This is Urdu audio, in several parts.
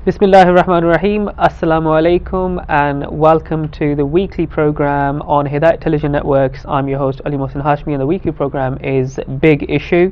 Bismillahir Rahmanir Rahim. Assalamu alaikum and welcome to the weekly program on Hidayat Television Networks. I'm your host Ali Mohsin Hashmi and the weekly program is Big Issue.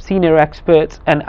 senior experts and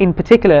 in particular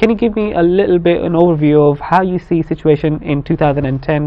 can you give me a little bit an overview of how you see situation in 2010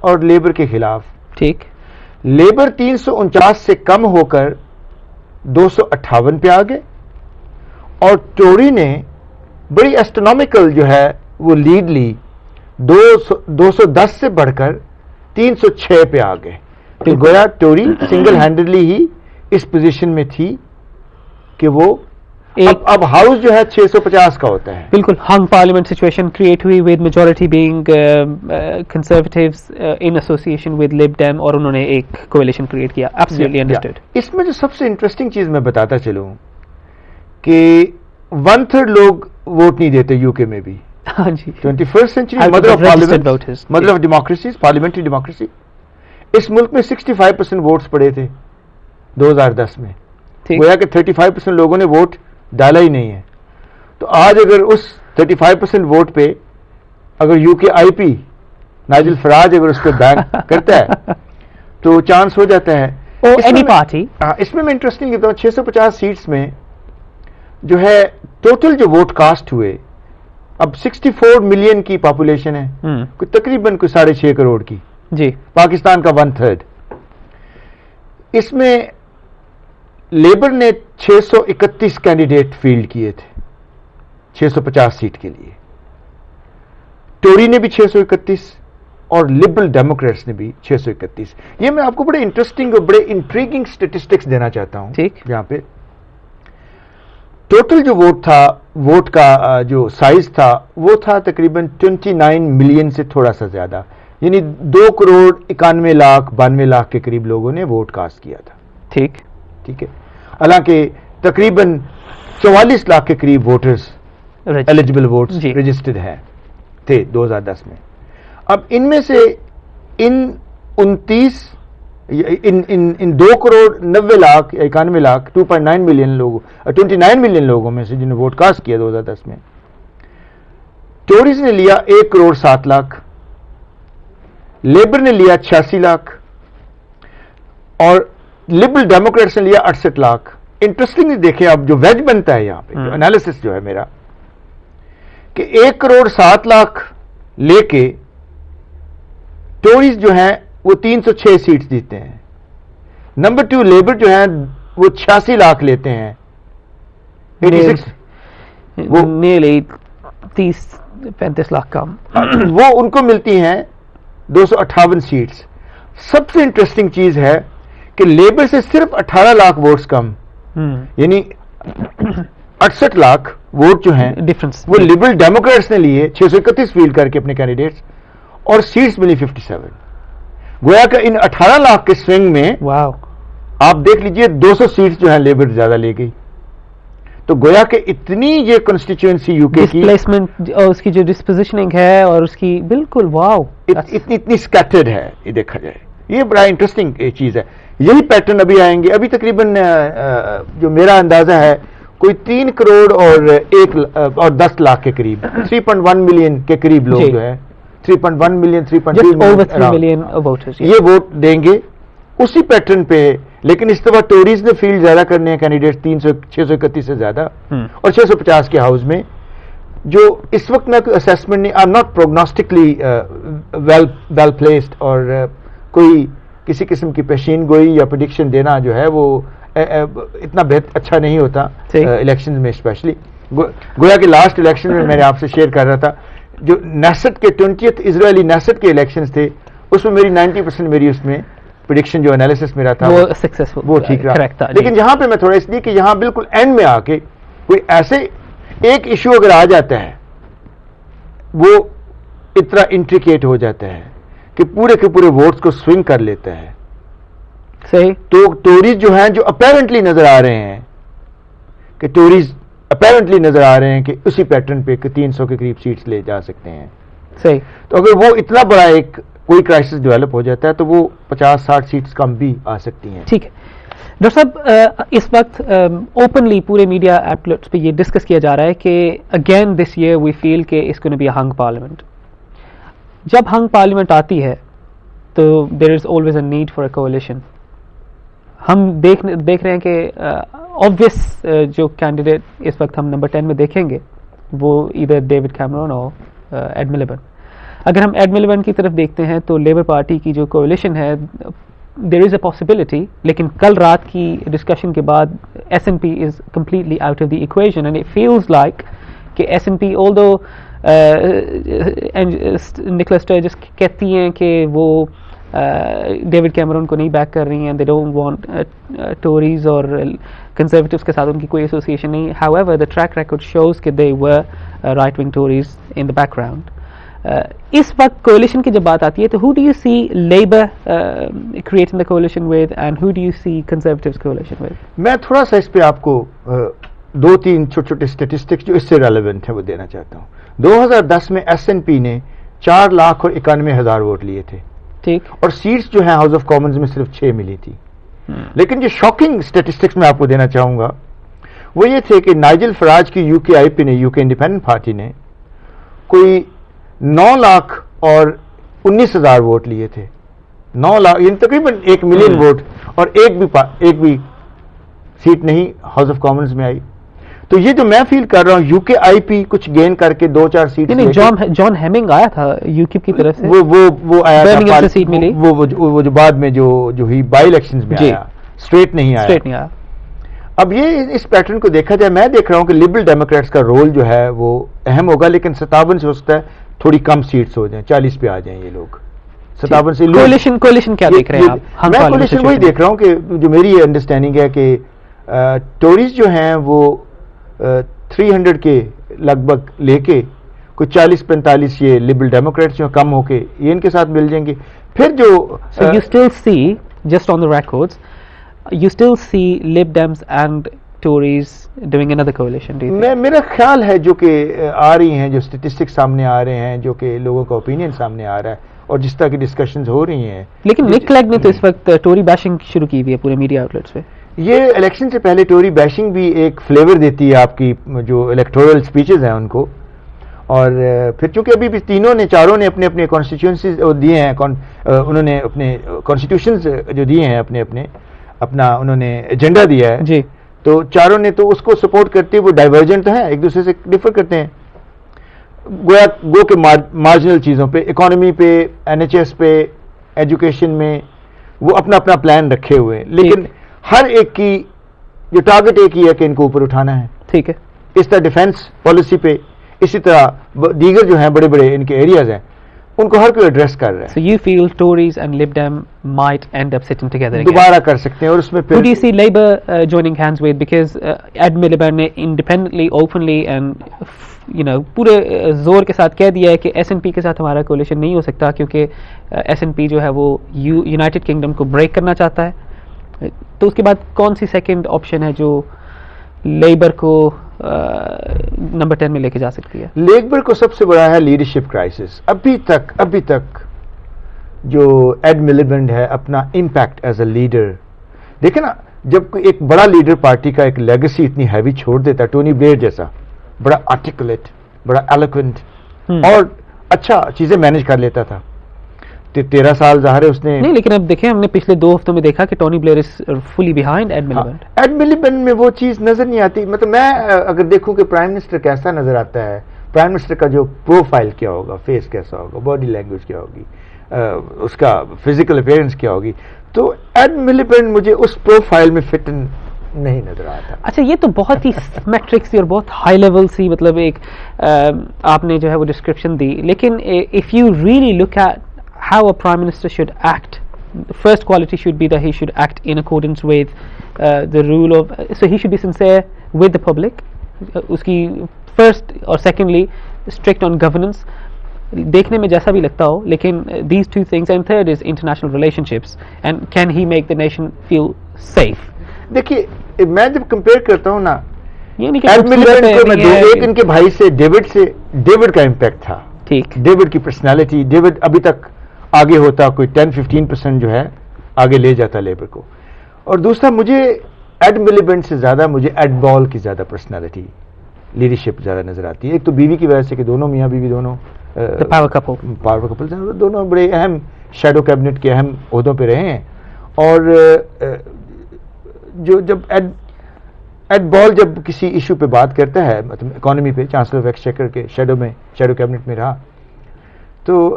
اور لیبر کے خلاف. ٹھیک. لیبر 349 سے کم ہو کر 258 پہ آ گئے اور ٹوری نے بڑی ایسٹرونومیکل جو ہے وہ لیڈ لی, 210 سے بڑھ کر 306 پہ آ گئے. تو گویا ٹوری سنگل ہینڈڈلی ہی اس پوزیشن میں تھی کہ وہ اب ہاؤس جو ہے 650 کا ہوتا ہے. بالکل ہنگ پارلیمنٹ سچویشن کریٹ ہوئی with majority being Conservatives in association with Lib Dem, اور انہوں نے ایک کولیشن کریٹ کیا. Absolutely understood. اس میں جو سب سے انٹرسٹنگ چیز میں بتاتا چلوں کہ 1/3 لوگ ووٹ نہیں دیتے یو کے میں بھی. ہاں جی. 21st century mother of parliament, mother of democracy, parliamentary democracy. اس ملک میں 65% ووٹس پڑے تھے 2010 میں. گویا کہ 35% لوگوں نے ووٹ ڈالا ہی نہیں ہے. تو آج اگر اس 35% ووٹ پہ اگر یو کے آئی پی نائجل فراج اگر اس پہ بینک کرتا ہے تو چانس ہو جاتا ہے. Any party. اس میں انٹرسٹنگ بتاؤں 650 سیٹس میں جو ہے ٹوٹل جو ووٹ کاسٹ ہوئے, اب 64 ملین کی پاپولیشن ہے, کوئی تقریباً کوئی 6.5 کروڑ کی. جی. پاکستان کا 1/3. اس میں لیبر نے 631 کینڈیڈیٹ فیلڈ کیے تھے 650 سیٹ کے لیے. ٹوری نے بھی 631 اور لبرل ڈیموکریٹس نے بھی 631. یہ میں آپ کو بڑے انٹرسٹنگ اور بڑے انٹریگنگ اسٹیٹسٹکس دینا چاہتا ہوں. ٹھیک. یہاں پہ ٹوٹل جو ووٹ تھا, ووٹ کا جو سائز تھا وہ تھا تقریباً 29 ملین سے تھوڑا سا زیادہ, یعنی 2 کروڑ 91 لاکھ 92 لاکھ کے قریب لوگوں نے ووٹ کاسٹ کیا تھا. ٹھیک. ٹھیک ہے. حالانکہ تقریباً 44 لاکھ کے قریب ووٹرز ایلیجبل ووٹس رجسٹرڈ ہیں تھے 2010 میں. اب ان میں سے ان 2 کروڑ 90 لاکھ یا 91 لاکھ 2.9 ملین لوگوں 29 ملین لوگوں میں سے جنہوں نے ووٹ کاسٹ کیا 2010 میں, ٹوریز نے لیا 1 کروڑ 7 لاکھ, لیبر نے لیا 86 لاکھ اور لبرل ڈیموکریٹس نے لیا 68 لاکھ. انٹرسٹنگلی دیکھیں اب جو ویج بنتا ہے یہاں پہ, جو انالیسس جو ہے میرا, کہ 1 کروڑ 7 لاکھ لے کے ٹوریز جو ہیں وہ 306 سیٹس جیتے ہیں. نمبر 2 لیبر جو ہیں وہ 86 لاکھ لیتے ہیں, 86 وہ نیرلی 30-35 لاکھ کم, وہ ان کو ملتی ہیں 258 سیٹس. سب سے انٹرسٹنگ چیز ہے کہ لیبر سے صرف 18 لاکھ ووٹس کم, یعنی 68 لاکھ ووٹ جو ہیں ڈفرنس وہ لبرل ڈیموکریٹس نے لیے 631 فیلڈ کر کے اپنے کینڈیڈیٹس, اور سیٹس ملی 57. گویا کہ ان 18 لاکھ کے سوئنگ میں آپ دیکھ لیجئے 200 سیٹس جو ہیں لیبر زیادہ لے گئی. تو گویا کہ اتنی یہ کنسٹیچوئنسی یو کے کی ڈسپلیسمنٹ اور اس کی جو ڈسپوزیشننگ ہے اور اس کی بالکل اتنی اسکیٹرڈ ہے. یہ دیکھا جائے یہ بڑا انٹرسٹنگ چیز ہے. یہی پیٹرن ابھی آئیں گے. ابھی تقریباً جو میرا اندازہ ہے کوئی 3 کروڑ اور 10 لاکھ کے قریب 3.1 ملین کے قریب لوگ جو ہے 3.1 ملین 3.2 ملین یہ ووٹ دیں گے اسی پیٹرن پہ. لیکن اس دفعہ ٹوریز نے فیلڈ زیادہ کرنے ہیں کینڈیڈیٹ 631 سے زیادہ اور 650 کے ہاؤس میں. جو اس وقت میں کوئی اسیسمنٹ نہیں, I am not prognostically well placed, اور کوئی کسی قسم کی پیشین گوئی یا پریڈکشن دینا جو ہے وہ اتنا اچھا نہیں ہوتا الیکشن میں اسپیشلی. گویا کہ لاسٹ الیکشن میں نے آپ سے شیئر کر رہا تھا جو نیسٹ کے 20th اسرائیلی نیسٹ کے الیکشنز تھے اس میں میری 90% میری اس میں پریڈکشن جو انالیسس میرا تھا وہ ٹھیک رہا. لیکن یہاں پہ میں تھوڑا اس لیے کہ یہاں بالکل اینڈ میں آ کے کوئی ایسے ایک ایشو اگر آ جاتا ہے وہ اتنا انٹریکیٹ ہو جاتا ہے کہ پورے کے پورے ووٹس کو سوئنگ کر لیتا ہے. صحیح. تو ٹوریز جو ہیں جو اپیرنٹلی نظر آ رہے ہیں کہ ٹوریز اپیرنٹلی نظر آ رہے ہیں کہ اسی پیٹرن پہ 300 کے قریب سیٹس لے جا سکتے ہیں. صحیح. تو اگر وہ اتنا بڑا ایک کوئی کرائسس ڈیولپ ہو جاتا ہے تو وہ 50-60 سیٹس کم بھی آ سکتی ہیں. ٹھیک ہے ڈاکٹر صاحب, اس وقت اوپنلی پورے میڈیا آؤٹلیٹس پہ یہ ڈسکس کیا جا رہا ہے کہ اگین دس ایئر وی فیل کہ اس کو بی اے ہنگ پارلیمنٹ. جب ہنگ پارلیمنٹ آتی ہے تو there is always a need for a coalition. ہم دیکھ رہے ہیں کہ آبویس جو کینڈیڈیٹ اس وقت ہم نمبر 10 میں دیکھیں گے وہ ادھر ڈیوڈ کیمرون اور ایڈ ملیبن. اگر ہم ایڈ ملیبینڈ کی طرف دیکھتے ہیں تو لیبر پارٹی کی جو کولیشن ہے دیر از اے پاسبلٹی, لیکن کل رات کی ڈسکشن کے بعد S N P is completely out of the equation and it feels like کہ S N P although Nicola Sturgeon کہتی ہیں کہ وہ ڈیوڈ کیمرون کو نہیں بیک کر رہی ہیں, دے ڈونٹ وانٹ ٹوریز اور کنزرویٹوز کے ساتھ ان کی کوئی ایسوسیشن نہیں. However the track record shows کہ they are right wing Tories in the background. اس وقت کولیشن کی جب بات آتی ہے تو who do you see Labour creating the coalition with and who do you see Conservatives coalition with? میں تھوڑا سا اس پہ آپ کو 2-3 چھوٹے چھوٹے اسٹیٹسٹکس جو اس سے ریلیونٹ ہیں وہ دینا چاہتا ہوں. 2010 میں ایس این پی نے 4,91,000 ووٹ لیے تھے, ٹھیک, اور سیٹس جو ہیں ہاؤس آف کامنز میں صرف 6 ملی تھی. لیکن جو شاکنگ اسٹیٹسٹکس میں آپ کو دینا چاہوں گا وہ یہ تھے کہ نائجل فراج کی یو کے آئی پی نے, یو کے انڈیپینڈنٹ پارٹی نے کوئی 9,19,000 ووٹ لیے تھے. 9 لاکھ یعنی تقریباً 1 ملین ووٹ, اور ایک بھی سیٹ نہیں ہاؤس آف کامنز میں آئی. تو یہ جو میں فیل کر رہا ہوں یو کے آئی پی کچھ گین کر کے 2-4 سیٹ, جان ہیمنگ آیا تھا یو کیپ کی طرف سے, وہ آیا تھا سیٹ ملی, وہ جو بعد میں جو ہوئی بائی الیکشنز میں آیا, اسٹریٹ نہیں آیا. اب یہ اس پیٹرن کو دیکھا جائے, میں دیکھ رہا ہوں کہ لبرل ڈیموکریٹس کا رول جو ہے وہ اہم ہوگا, لیکن 57 سے ہو سکتا ہے تھوڑی کم سیٹس ہو جائیں, 40 پہ آ جائیں یہ لوگ. 57 سے کولیشن کیا دیکھ رہے ہیں آپ؟ میں کولیشن وہی دیکھ رہا ہوں کہ جو میری یہ انڈرسٹینڈنگ ہے کہ ٹوریز جو ہیں وہ 300 کے لگ بھگ لے کے کوئی 40-45 یہ لبرل ڈیموکریٹس جو کم ہو کے یہ ان کے ساتھ مل جائیں گے. پھر جو you still see just on the records you still see Lib Dems and Tories doing another coalition, do you think? میرا خیال ہے جو کہ آ رہی ہیں, جو اسٹیٹسٹکس سامنے آ رہے ہیں, جو کہ لوگوں کا اوپینین سامنے آ رہا ہے, اور جس طرح کی ڈسکشنز ہو رہی ہیں. لیکن نک کلیگ نے تو اس وقت ٹوری بیشنگ شروع کی ہوئی ہے پورے میڈیا آؤٹلیٹس پہ. یہ الیکشن سے پہلے ٹوری بیشنگ بھی ایک فلیور دیتی ہے آپ کی جو الیکٹورل سپیچز ہیں ان کو, اور پھر چونکہ ابھی بھی چاروں نے اپنے اپنے کانسٹیٹیوشنز دیے ہیں, انہوں نے اپنے کانسٹیٹیوشنز جو دیے ہیں اپنا انہوں نے ایجنڈا دیا ہے جی, تو چاروں نے تو اس کو سپورٹ کرتے ہوئے ڈائیورجنٹ تو ہیں, ایک دوسرے سے ڈفر کرتے ہیں, گو کہ مارجنل چیزوں پہ, اکانومی پہ, این ایچ ایس پہ, ایجوکیشن میں وہ اپنا اپنا پلان رکھے ہوئے, لیکن ہر ایک کی جو ٹارگٹ ایک ہی ہے کہ ان کو اوپر اٹھانا ہے. ٹھیک ہے, اس طرح ڈیفینس پالیسی پہ, اسی طرح دیگر جو ہیں بڑے بڑے ان کے ایریاز ہیں ان کو ہر کوئی ایڈریس کر رہا ہے. So you feel Tories and Lib Dem might end up sitting together again? دوبارہ کر سکتے ہیں, اور اس میں Who do you see Labour joining hands with? Because Ed Miliband نے independently, openly and پورے زور کے ساتھ کہہ دیا ہے کہ ایس این پی کے ساتھ ہمارا کولیشن نہیں ہو سکتا کیونکہ ایس این پی جو ہے وہ یونائٹڈ کنگڈم کو بریک کرنا چاہتا ہے. تو اس کے بعد کون سی سیکنڈ آپشن ہے جو لیبر کو نمبر 10 میں لے کے جا سکتی ہے؟ لیبر کو سب سے بڑا ہے لیڈرشپ کرائسس. ابھی تک جو ایڈ ملیبینڈ ہے اپنا امپیکٹ ایز اے لیڈر دیکھیں نا, جب کوئی ایک بڑا لیڈر پارٹی کا ایک لیگیسی اتنی ہیوی چھوڑ دیتا ہے, ٹونی بلیئر جیسا, بڑا آرٹیکولیٹ, بڑا ایلوکوینٹ, اور اچھا چیزیں مینج کر لیتا تھا, 13 سال ظاہر ہے اس نے نہیں, لیکن اب دیکھیں ہم نے پچھلے 2 ہفتوں میں دیکھا کہ ٹونی بلیئر از فلی بیہائنڈ ایڈ ملیبینڈ. ایڈ ملیبینڈ میں وہ چیز نظر نہیں آتی. مطلب میں اگر دیکھوں کہ پرائم منسٹر کیسا نظر آتا ہے, پرائم منسٹر کا جو پروفائل کیا ہوگا, فیس کیسا ہوگا, باڈی لینگویج کیا ہوگی, اس کا فزیکل اپیئرنس کیا ہوگی, تو ایڈ ملیبینڈ مجھے اس پروفائل میں فٹ نہیں نظر آتا. اچھا, یہ تو بہت ہی سیمیٹرک سی اور بہت ہائی لیول سی, مطلب ایک آپ نے جو ہے وہ ڈسکرپشن دی, لیکن if you really look at how a prime minister should act, the first quality should be that he should act in accordance with the rule of, so he should be sincere with the public, uski first or secondly strict on governance, دیکھنے میں جیسا بھی لگتا ہو, لیکن these two things, and third is international relationships, and can he make the nation feel safe. دیکھیے میں جب کمپیئر کرتا ہوں نا, ایڈ ملیبینڈ کو میں ایک ان کے بھائی سے ڈیوڈ کا امپیکٹ تھا. ٹھیک, ڈیوڈ کی پرسنالٹی, ڈیوڈ ابھی تک آگے ہوتا, کوئی 10-15% جو ہے آگے لے جاتا لیبر کو. اور دوسرا مجھے ایڈ ملیبینڈ سے زیادہ مجھے ایڈ بال کی زیادہ پرسنالٹی, لیڈرشپ زیادہ نظر آتی ہے. ایک تو بیوی کی وجہ سے کہ دونوں میاں بیوی دونوں پاور کپل ہیں, دونوں بڑے اہم شیڈو کیبنٹ کے اہم عہدوں پہ رہے ہیں, اور جو جب ایڈ بال جب کسی ایشو پہ بات کرتا ہے, مطلب اکانومی پہ, چانسلر آف ایکسچیکر کے شیڈو کیبنٹ میں رہا, تو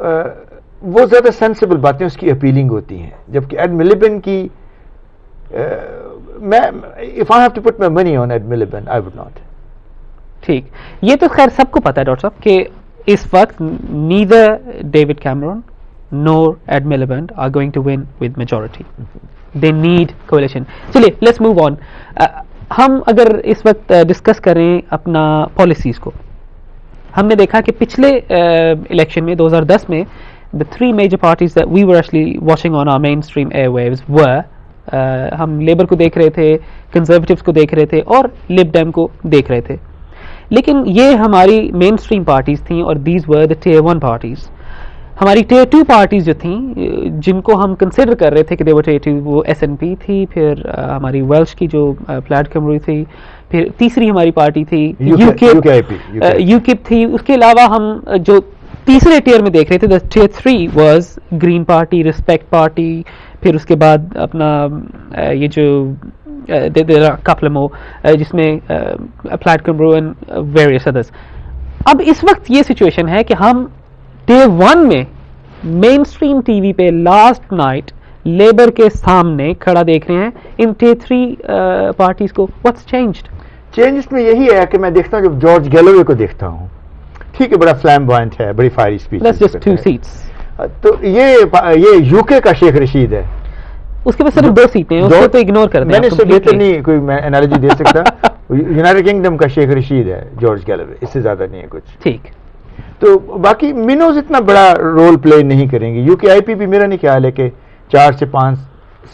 وہ زیادہ سینسیبل باتیں اس کی اپیلنگ ہوتی ہیں، جبکہ ایڈ ملیبن کی میں if I have to put my money on Ed Miliband I would not. ٹھیک، یہ تو خیر سب کو پتا ہے ڈاکٹر صاحب کہ اس وقت neither David Cameron nor Ed Miliband are going to win with majority. They need coalition. چلیے لیٹس موو آن. ہم اگر اس وقت ڈسکس کریں اپنا پالیسیز کو، ہم نے دیکھا کہ پچھلے الیکشن میں 2010 میں the three major parties that we were actually watching on our mainstream airwaves were ہم لیبر کو دیکھ رہے تھے، کنزرویٹوز کو دیکھ رہے تھے اور لب ڈیم کو دیکھ رہے تھے. لیکن یہ ہماری مین اسٹریم پارٹیز تھیں اور these were the tier 1 parties. ہماری ٹیئر 2 پارٹیز جو تھیں جن کو ہم کنسیڈر کر رہے تھے کہ ٹیئر 2 وہ ایس این پی تھی، پھر ہماری ویلش کی جو پلیڈ کیمروئی تھی، پھر تیسری ہماری پارٹی تھی یو کپ تھی. اس کے علاوہ ہم جو تیسرے ٹیئر میں دیکھ رہے تھے tier 3 was green party, respect party, پھر اس کے بعد اپنا یہ جو کپلمو جس میں پلیڈ کیمرو اینڈ ویریس ادرس. اب اس وقت یہ سچویشن ہے کہ ہم ٹیئر 1 میں مین اسٹریم ٹی وی پہ لاسٹ نائٹ لیبر کے سامنے کھڑا دیکھ رہے ہیں ان ٹیئر 3 پارٹیز کو. What's changed? چینج اس میں یہی ہے کہ میں دیکھتا ہوں جب جارج گیلوے کو دیکھتا ہوں، ٹھیک ہے، بڑا فلیمبوائنٹ ہے، بڑی fiery speech. That's just 2 seats. تو یہ یو کے کا شیخ رشید ہے، اس کے پاس صرف 2 سیٹیں ہیں، اس کو تو اگنور کر دیں. میں نے اس سے بہتر نہیں کوئی میں انالوجی دے سکتا. یونائٹڈ کنگڈم کا شیخ رشید ہے جارج گیلوے، اس سے زیادہ نہیں ہے کچھ. ٹھیک، تو باقی مینوز اتنا بڑا رول پلے نہیں کریں گے. یو کے آئی پی بھی میرا نہیں خیال ہے کہ 4 سے 5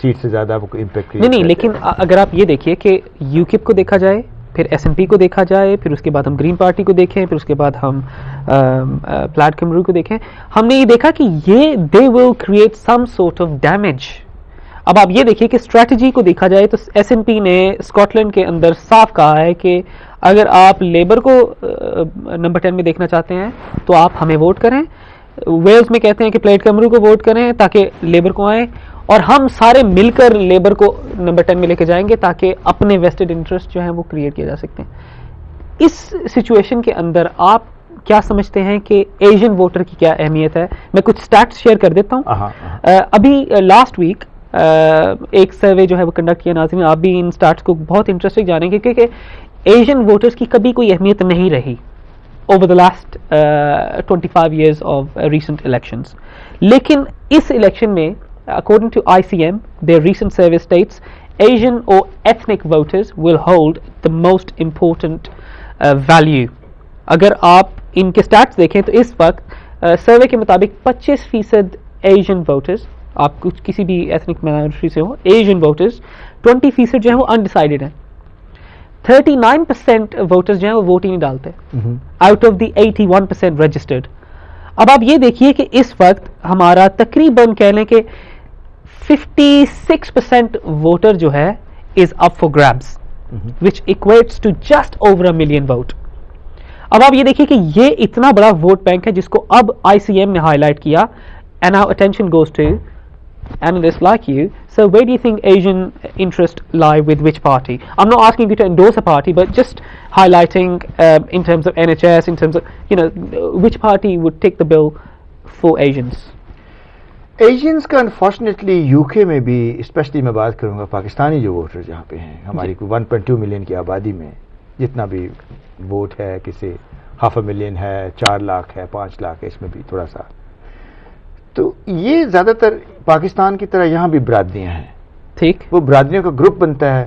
سیٹ سے زیادہ وہ امپیکٹ نہیں. لیکن اگر آپ یہ دیکھیے کہ یو کپ کو دیکھا جائے، پھر ایس این پی کو دیکھا جائے، پھر اس کے بعد ہم گرین پارٹی کو دیکھیں، پھر اس کے بعد ہم پلیڈ کیمرو کو دیکھیں، ہم نے یہ دیکھا کہ یہ they will create some sort of damage. اب آپ یہ دیکھیے کہ اسٹریٹجی کو دیکھا جائے تو ایس این پی نے اسکاٹ لینڈ کے اندر صاف کہا ہے کہ اگر آپ لیبر کو نمبر 10 میں دیکھنا چاہتے ہیں تو آپ ہمیں ووٹ کریں. ویلز میں کہتے ہیں کہ پلیڈ کیمرو کو ووٹ کریں تاکہ لیبر کو آئیں، اور ہم سارے مل کر لیبر کو نمبر 10 میں لے کے جائیں گے تاکہ اپنے ویسٹڈ انٹرسٹ جو ہیں وہ کریٹ کیے جا سکتے ہیں. اس سچویشن کے اندر آپ کیا سمجھتے ہیں کہ ایشین ووٹر کی کیا اہمیت ہے؟ میں کچھ سٹیٹس شیئر کر دیتا ہوں. ابھی لاسٹ ویک ایک سروے جو ہے وہ کنڈکٹ کیا ناظرین، آپ بھی ان سٹیٹس کو بہت انٹرسٹنگ جانیں گے کیونکہ ایشین ووٹرز کی کبھی کوئی اہمیت نہیں رہی over the last 25 years of recent elections. لیکن اس الیکشن میں according to ICM, their recent survey states Asian or ethnic voters will hold the most important value. اگر آپ ان کے stats دیکھیں تو اس وقت سروے کے مطابق 25% ایشین ووٹرز، آپ کچھ کسی بھی ایتھنک مائنورٹی سے ہو، ایشین ووٹرز 20% جو ہے وہ انڈیسائیڈڈ ہیں. 39% ووٹرز جو ہیں وہ ووٹ ہی نہیں ڈالتے آؤٹ آف دی 81% رجسٹرڈ. اب آپ یہ دیکھیے کہ اس وقت ہمارا تقریباً کہہ لیں کہ 56% ووٹر جو ہے is up for grabs which equates to just over a million vote. اب آپ یہ دیکھیے کہ یہ اتنا بڑا ووٹ بینک ہے جس کو اب آئی سی ایم نے ہائی لائٹ کیا. And now attention goes to analysts like you. So where do you think Asian interests lie with which party? I'm not asking you to endorse a party, but just highlighting in terms of NHS, in terms of, which party would take the bill for Asians? Asians کا انفارچونیٹلی یو کے میں بھی اسپیشلی میں بات کروں گا پاکستانی جو ووٹر جہاں پہ ہیں، ہماری 1.2 ملین کی آبادی میں جتنا بھی ووٹ ہے، کسی 500,000 ہے، 4 لاکھ ہے، 5 لاکھ ہے، اس میں بھی تھوڑا سا. تو یہ زیادہ تر پاکستان کی طرح یہاں بھی برادریاں ہیں. ٹھیک، وہ برادریوں کا گروپ بنتا ہے،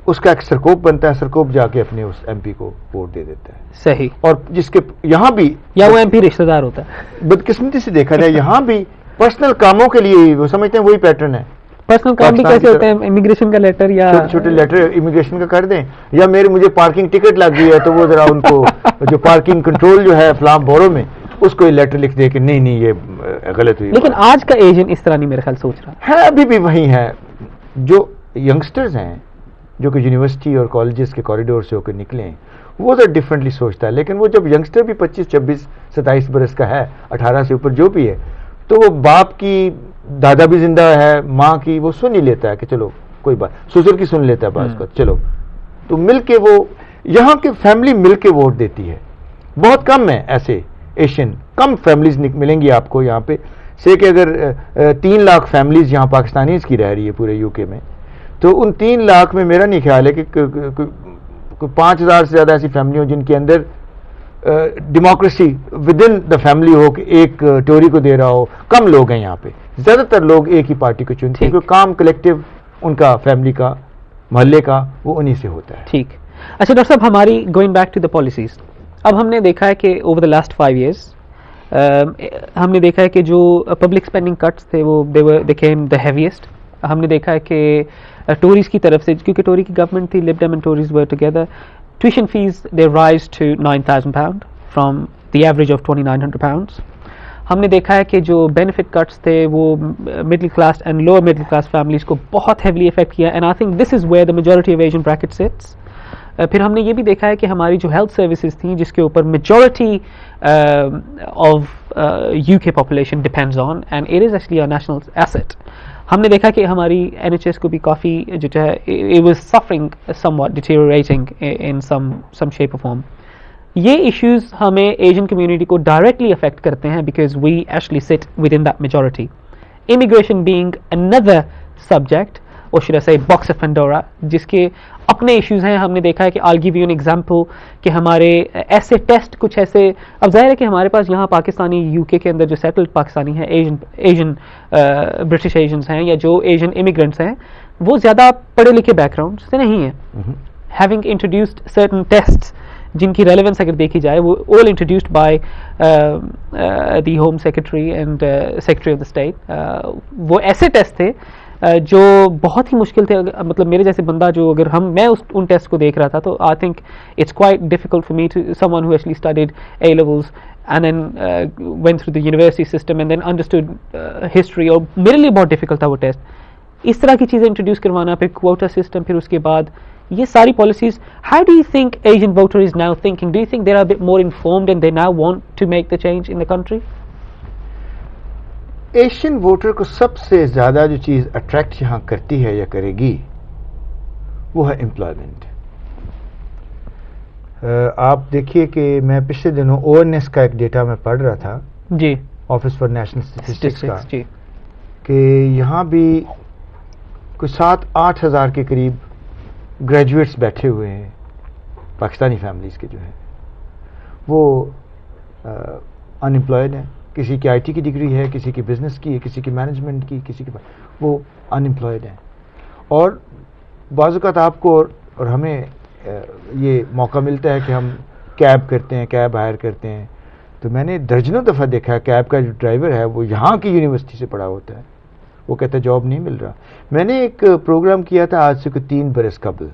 اس کا ایک سرکوپ بنتا ہے، سرکوپ جا کے اپنے اس ایم پی کو ووٹ دے دیتا ہے. صحیح. اور جس کے یہاں بھی یا وہ ایم پی رشتہ دار ہوتا ہے. بدقسمتی سے دیکھا جائے یہاں بھی پرسنل کاموں کے لیے وہ سمجھتے ہیں وہی پیٹرن ہے. پرسنل کام بھی کیسے ہوتے ہیں؟ امیگریشن کا لیٹر یا چھوٹے لیٹر امیگریشن کا کر دیں، یا مجھے پارکنگ ٹکٹ لگ گئی ہے تو وہ ذرا ان کو جو پارکنگ کنٹرول جو ہے فلاں بورو میں اس کو لیٹر لکھ دے کہ نہیں یہ غلط ہوئی. لیکن آج کا ایجنٹ اس طرح نہیں میرے خیال سوچ رہا ہے. ابھی بھی وہی ہے. جو ینگسٹرز ہیں جو کہ یونیورسٹی اور کالجز کے کوریڈور سے ہو کے نکلے وہ تو ڈفرینٹلی سوچتا ہے. لیکن وہ جب ینگسٹر بھی 25 26 27 برس کا ہے، 18 سے اوپر جو بھی ہے، تو وہ باپ کی، دادا بھی زندہ ہے، ماں کی وہ سن ہی لیتا ہے کہ چلو کوئی بات، سسر کی سن لیتا ہے بعض کا، چلو. تو مل کے وہ یہاں کی فیملی مل کے ووٹ دیتی ہے. بہت کم ہے ایسے ایشین کم فیملیز ملیں گی آپ کو یہاں پہ سے کہ اگر 3 لاکھ فیملیز یہاں پاکستانیز کی رہ رہی ہے پورے یو کے میں, تو ان 3 لاکھ میں میرا نہیں خیال ہے کہ 5,000 سے زیادہ ایسی فیملی ہوں جن کے اندر democracy within the family ہو کہ ایک ٹوری کو دے رہا ہو. کم لوگ ہیں یہاں پہ, زیادہ تر لوگ ایک ہی پارٹی کو چنتے ہیں کیونکہ کام کلیکٹیو ان کا فیملی کا محلے کا وہ انہی سے ہوتا ہے. ٹھیک. اچھا ڈاکٹر صاحب, ہماری going back to the policies, اب ہم نے دیکھا ہے کہ اوور دا لاسٹ 5 ایئرس ہم نے دیکھا ہے کہ جو پبلک اسپینڈنگ کٹس تھے وہ دے کیم دا ہیویسٹ. ہم نے دیکھا ہے کہ ٹوریز کی طرف سے, کیونکہ ٹوری کی گورنمنٹ تھی, Lib Dem and Tories were together, tuition fees they raise to 9,000 pound from the average of 2,900 pounds. ہم نے دیکھا ہے کہ جو بینیفٹ کٹس تھے وہ middle class and lower middle class families کو بہت ہیویلی افیکٹ کیا, and I think this is where the majority of Asian bracket sits. پھر ہم نے یہ بھی دیکھا ہے کہ ہماری جو ہیلتھ سروسز تھیں جس کے اوپر majority of U K population depends on, and it is actually a national asset. ہم نے دیکھا کہ ہماری NHS کو بھی کافی جو ہے it was suffering somewhat deteriorating in some shape اور فارم. یہ ایشوز ہمیں ایشین کمیونٹی کو ڈائریکٹلی افیکٹ کرتے ہیں because we actually sit within that majority. Immigration being another subject, or should I say box of Pandora, جس کے اپنے ایشوز ہیں. ہم نے دیکھا ہے کہ I'll give you an example کہ ہمارے ایسے ٹیسٹ کچھ ایسے, اب ظاہر ہے کہ ہمارے پاس یہاں پاکستانی یو کے اندر جو سیٹلڈ پاکستانی ہیں, ایشین برٹش ایشینس ہیں یا جو ایشین امیگرینٹس ہیں, وہ زیادہ پڑھے لکھے بیک گراؤنڈ سے نہیں ہیں. ہیونگ انٹروڈیوسڈ سرٹن ٹیسٹ جن کی ریلیونس اگر دیکھی جائے, وہ all introduced by the Home Secretary and Secretary of the State. وہ ایسے ٹیسٹ تھے جو بہت ہی مشکل تھے. مطلب میرے جیسے بندہ جو اگر میں ان ٹیسٹ کو دیکھ رہا تھا تو I think it's quite difficult for me to someone who actually studied A levels and then went through the university system and then understood history, اور میرے لیے بہت ڈیفیکلٹ تھا وہ ٹیسٹ. اس طرح کی چیزیں انٹروڈیوس کروانا, پھر کوٹا سسٹم, پھر اس کے بعد یہ ساری policies. How do you think Asian voter is now thinking, do you think they are bit more informed and they now want to make the change in the country? Asian voter کو سب سے زیادہ جو چیز اٹریکٹ یہاں کرتی ہے یا کرے گی وہ ہے امپلائمنٹ. آپ دیکھیے کہ میں پچھلے دنوں ONS کا ایک ڈیٹا میں پڑھ رہا تھا, جی, آفس فار نیشنل اسٹیٹسٹکس کا, جی, کہ یہاں بھی کوئی 7-8 ہزار کے قریب گریجویٹس بیٹھے ہوئے ہیں پاکستانی فیملیز کے جو ہیں وہ ان امپلائڈ ہیں. کسی کی IT کی ڈگری ہے, کسی کی بزنس کی ہے, کسی کی مینجمنٹ کی, کسی کی, وہ ان امپلائڈ ہیں. اور بعض اوقات آپ کو اور ہمیں یہ موقع ملتا ہے کہ ہم کیب کرتے ہیں, کیب ہائر کرتے ہیں, تو میں نے درجنوں دفعہ دیکھا ہے کیب کا جو ڈرائیور ہے وہ یہاں کی یونیورسٹی سے پڑھا ہوتا ہے, وہ کہتا ہے جاب نہیں مل رہا. میں نے ایک پروگرام کیا تھا آج سے کوئی 3 برس قبل,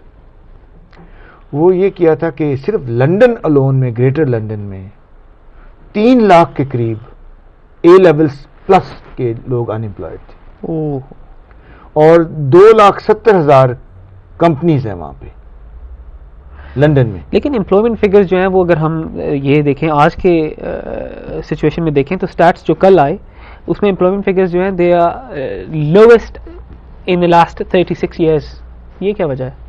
وہ یہ کیا تھا کہ صرف لنڈن الون میں, گریٹر لنڈن میں 3 لاکھ کے قریب A لیولز پلس کے لوگ ان امپلائڈ تھے, اور 2,70,000 کمپنیز ہیں وہاں پہ لنڈن میں. لیکن امپلائمنٹ فگرز جو ہیں وہ اگر ہم یہ دیکھیں آج کے سچویشن میں دیکھیں تو اسٹیٹس جو کل آئے اس میں امپلائمنٹ فگرز جو ہیں they are lowest in the last 36 years. یہ کیا وجہ ہے؟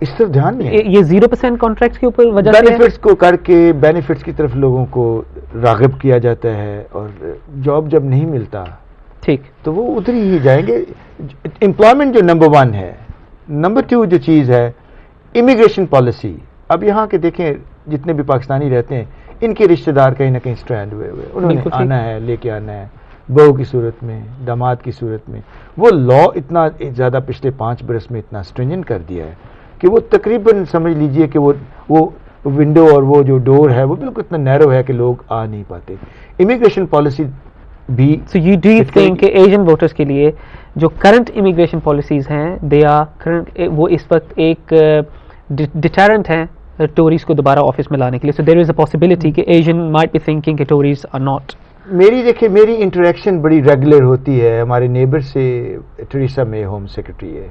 اس طرف دھیان نہیں ہے. یہ 0% کانٹریکٹس کے اوپر وجہ بینیفٹس کو کر کے بینیفٹس کی طرف لوگوں کو راغب کیا جاتا ہے, اور جاب جب نہیں ملتا ٹھیک تو وہ ادھر ہی جائیں گے. امپلائمنٹ جو نمبر 1 ہے. نمبر 2 جو چیز ہے امیگریشن پالیسی. اب یہاں کے دیکھیں جتنے بھی پاکستانی رہتے ہیں ان کے رشتہ دار کہیں نہ کہیں اسٹرینڈ ہوئے انہوں نے آنا ہے, لے کے آنا ہے, بہو کی صورت میں, داماد کی صورت میں. وہ لا اتنا زیادہ پچھلے 5 برس میں اتنا اسٹرینجنٹ کر دیا ہے کہ وہ تقریباً سمجھ لیجئے کہ وہ ونڈو اور وہ جو ڈور ہے وہ بالکل اتنا نیرو ہے کہ لوگ آ نہیں پاتے. امیگریشن پالیسی بھی. سو یو ڈو تھنک کہ ایشین ووٹرز کے لیے جو کرنٹ امیگریشن پالیسیز ہیں دے آر کرنٹ, وہ اس وقت ایک ڈیٹرنٹ ہیں ٹوریز کو دوبارہ آفس میں لانے کے لیے. سو دیر از اے پاسبلٹی کہ ایشین مائٹ بی تھنکنگ کہ ٹوریز آر ناٹ. میری انٹریکشن بڑی ریگولر ہوتی ہے ہمارے نیبر سے. ٹریسا میں ہوم سیکرٹری ہے,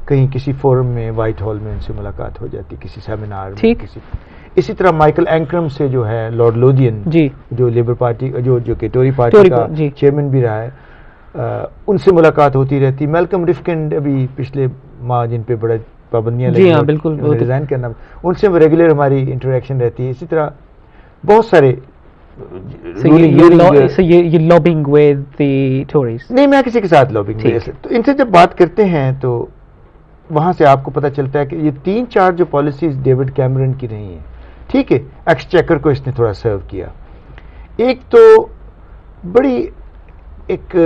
کہیں کسی فورم میں وائٹ ہال میں ان سے ملاقات ہو جاتی, کسی سیمینار میں, کسی. اسی طرح مائیکل اینکرم سے جو ہے لارڈ لودین, جی, جو لیبر پارٹی جو کہ ٹوری پارٹی کا چیئرمین بھی رہا ہے, ان سے ملاقات ہوتی رہتی. میلکم رفکنڈ ابھی پچھلے ماہ جن پہ بڑے پابندیاں لگی, بالکل ریزائن کرنا, ان سے ریگولر ہماری انٹریکشن رہتی ہے. اسی طرح بہت سارے you're lobbying with the Tories. نہیں میں کسی کے ساتھ لابنگ نہیں، تو ان سے جب بات کرتے ہیں تو وہاں سے آپ کو پتہ چلتا ہے کہ یہ 3-4 جو پالیسیز ڈیوڈ کیمرن کی رہی ہیں، ٹھیک ہے، ایکسچیکر کو اس نے تھوڑا سرو کیا. ایک تو بڑی ایک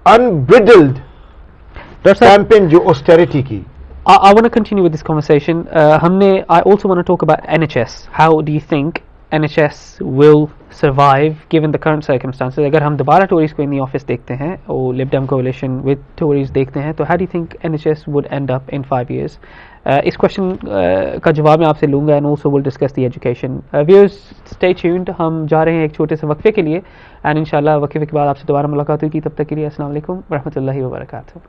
unbridled کیمپین جو آسٹیرٹی کی. I want to continue with this conversation. I also want to talk about NHS. How do you think NHS will survive given the current circumstances? اگر ہم دوبارہ ٹوریز کو ان دی آفس دیکھتے ہیں اور لب ڈیم کولیشن ود ٹوریز دیکھتے ہیں تو how do you think NHS would end up in 5 years? اس کوشچن کا جواب میں آپ سے لوں گا and also we'll discuss the education. Viewers, stay tuned. ہم جا رہے ہیں ایک چھوٹے سے وقفے کے لیے and انشاءاللہ وقفے کے بعد آپ سے دوبارہ ملاقات ہوگی. تب تک کے لیے السلام علیکم ورحمۃ اللہ وبرکاتہ.